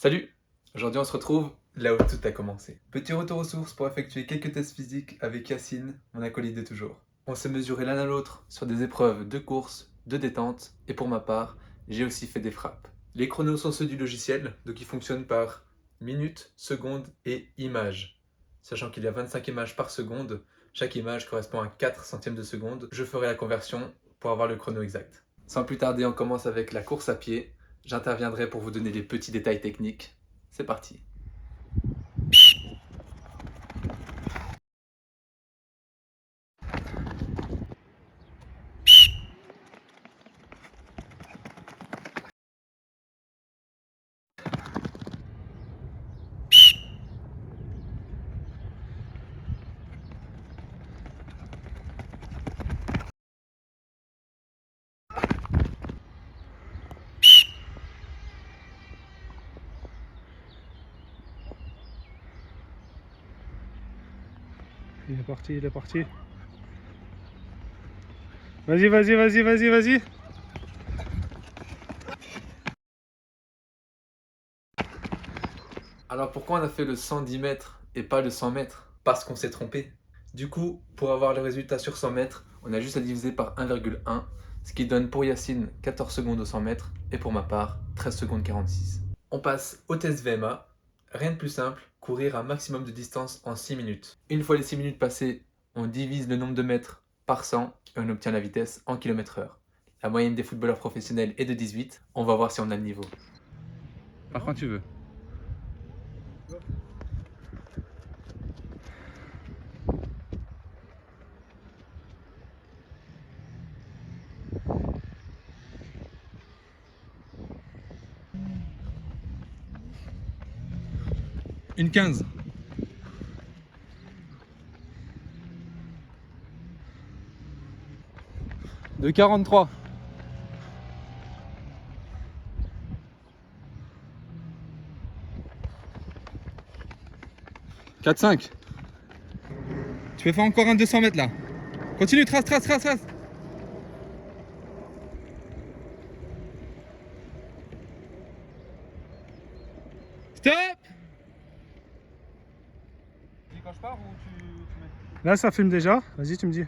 Salut! Aujourd'hui, on se retrouve là où tout a commencé. Petit retour aux sources pour effectuer quelques tests physiques avec Yacine, mon acolyte de toujours. On s'est mesuré l'un à l'autre sur des épreuves de course, de détente, et pour ma part, j'ai aussi fait des frappes. Les chronos sont ceux du logiciel, donc ils fonctionnent par minutes, secondes et images. Sachant qu'il y a 25 images par seconde, chaque image correspond à 4 centièmes de seconde. Je ferai la conversion pour avoir le chrono exact. Sans plus tarder, on commence avec la course à pied. J'interviendrai pour vous donner les petits détails techniques. C'est parti. Il est parti, il est parti. Vas-y, vas-y, vas-y, vas-y, vas-y. Alors pourquoi on a fait le 110 mètres et pas le 100 mètres? Parce qu'on s'est trompé. Du coup, pour avoir le résultat sur 100 mètres, on a juste à diviser par 1,1, ce qui donne pour Yacine 14 secondes au 100 mètres et pour ma part 13 secondes 46. On passe au test VMA. Rien de plus simple, courir un maximum de distance en 6 minutes. Une fois les 6 minutes passées, on divise le nombre de mètres par 100 et on obtient la vitesse en km/h. La moyenne des footballeurs professionnels est de 18. On va voir si on a le niveau. Par quand tu veux. Une 15. De 43. 4-5. Tu peux faire encore un 200 mètres là. Continue, trace, trace, trace, trace. Stop. Tu dis quand je pars ou tu mets? Là ça filme déjà, vas-y tu me dis.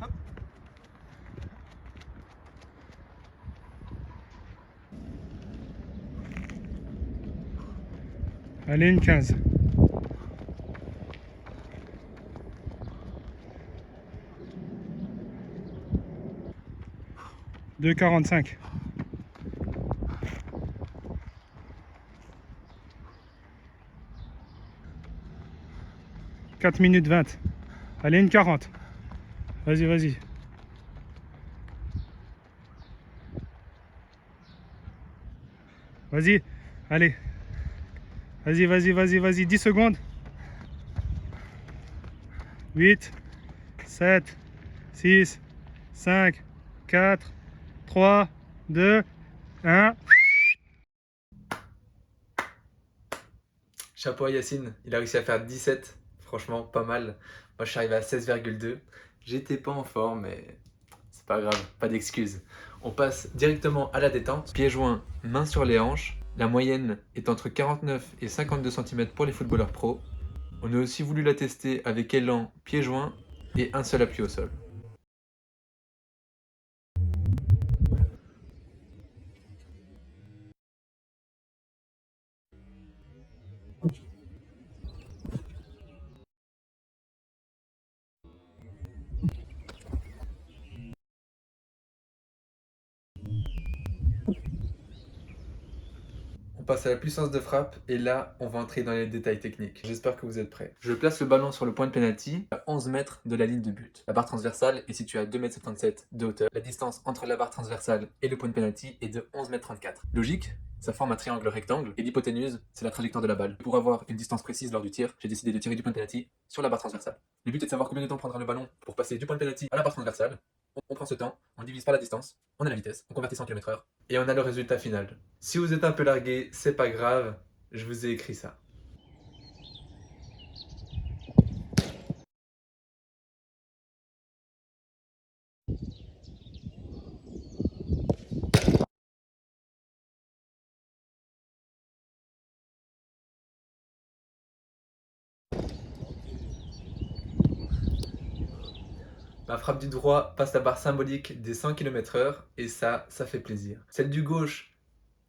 Hop. Allez, une 15. De 45. 4 minutes 20. Allez, une 40. Vas-y, vas-y. Vas-y, allez. Vas-y, vas-y, vas-y, vas-y. 10 secondes. 8, 7, 6, 5, 4, 3, 2, 1. Chapeau à Yacine, il a réussi à faire 17. Franchement, pas mal. Moi, je suis arrivé à 16,2. J'étais pas en forme, mais c'est pas grave, pas d'excuses. On passe directement à la détente. Pieds joints, mains sur les hanches. La moyenne est entre 49 et 52 cm pour les footballeurs pros. On a aussi voulu la tester avec élan, pieds joints et un seul appui au sol. On passe à la puissance de frappe et là, on va entrer dans les détails techniques. J'espère que vous êtes prêts. Je place le ballon sur le point de pénalty à 11 mètres de la ligne de but. La barre transversale est située à 2,77 m de hauteur. La distance entre la barre transversale et le point de pénalty est de 11,34 m. Logique, ça forme un triangle rectangle et l'hypoténuse, c'est la trajectoire de la balle. Pour avoir une distance précise lors du tir, j'ai décidé de tirer du point de pénalty sur la barre transversale. Le but est de savoir combien de temps prendra le ballon pour passer du point de pénalty à la barre transversale. On prend ce temps, on divise par la distance, on a la vitesse, on convertit ça en km/h et on a le résultat final. Si vous êtes un peu largué, c'est pas grave, je vous ai écrit ça. Ma frappe du droit passe la barre symbolique des 100 km/h et ça fait plaisir. Celle du gauche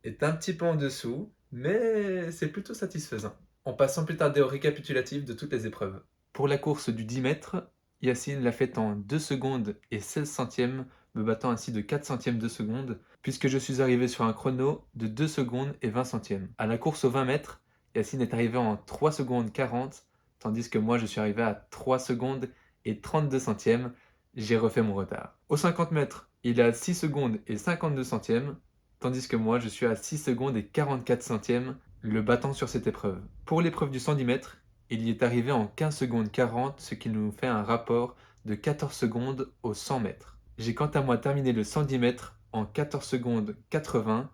est un petit peu en dessous, mais c'est plutôt satisfaisant. On passe sans plus tarder au récapitulatif de toutes les épreuves. Pour la course du 10 mètres, Yacine l'a faite en 2 secondes et 16 centièmes, me battant ainsi de 4 centièmes de seconde, puisque je suis arrivé sur un chrono de 2 secondes et 20 centièmes. À la course aux 20 mètres, Yacine est arrivé en 3 secondes 40, tandis que moi je suis arrivé à 3 secondes et 32 centièmes. J'ai refait mon retard. Aux 50 mètres, il est à 6 secondes et 52 centièmes, tandis que moi je suis à 6 secondes et 44 centièmes, le battant sur cette épreuve. Pour l'épreuve du 110 mètres, il y est arrivé en 15 secondes 40, ce qui nous fait un rapport de 14 secondes aux 100 mètres. J'ai quant à moi terminé le 110 mètres en 14 secondes 80,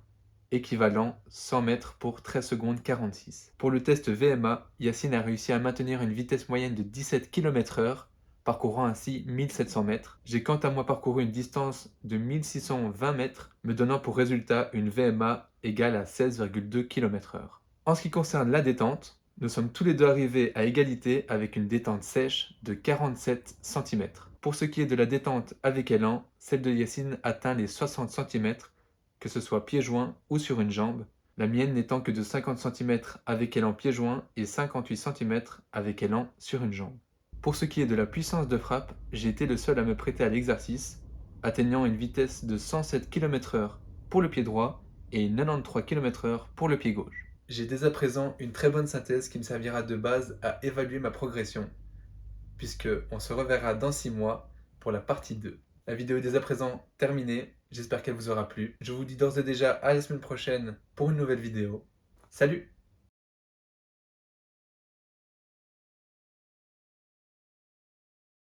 équivalent 100 mètres pour 13 secondes 46. Pour le test VMA, Yacine a réussi à maintenir une vitesse moyenne de 17 km/h, parcourant ainsi 1700 mètres. J'ai quant à moi parcouru une distance de 1620 mètres, me donnant pour résultat une VMA égale à 16,2 km/h. En ce qui concerne la détente, nous sommes tous les deux arrivés à égalité avec une détente sèche de 47 cm. Pour ce qui est de la détente avec élan, celle de Yacine atteint les 60 cm, que ce soit pieds joints ou sur une jambe, la mienne n'étant que de 50 cm avec élan pieds joints et 58 cm avec élan sur une jambe. Pour ce qui est de la puissance de frappe, j'ai été le seul à me prêter à l'exercice, atteignant une vitesse de 107 km/h pour le pied droit et 93 km/h pour le pied gauche. J'ai dès à présent une très bonne synthèse qui me servira de base à évaluer ma progression, puisque on se reverra dans 6 mois pour la partie 2. La vidéo est dès à présent terminée, j'espère qu'elle vous aura plu. Je vous dis d'ores et déjà à la semaine prochaine pour une nouvelle vidéo. Salut!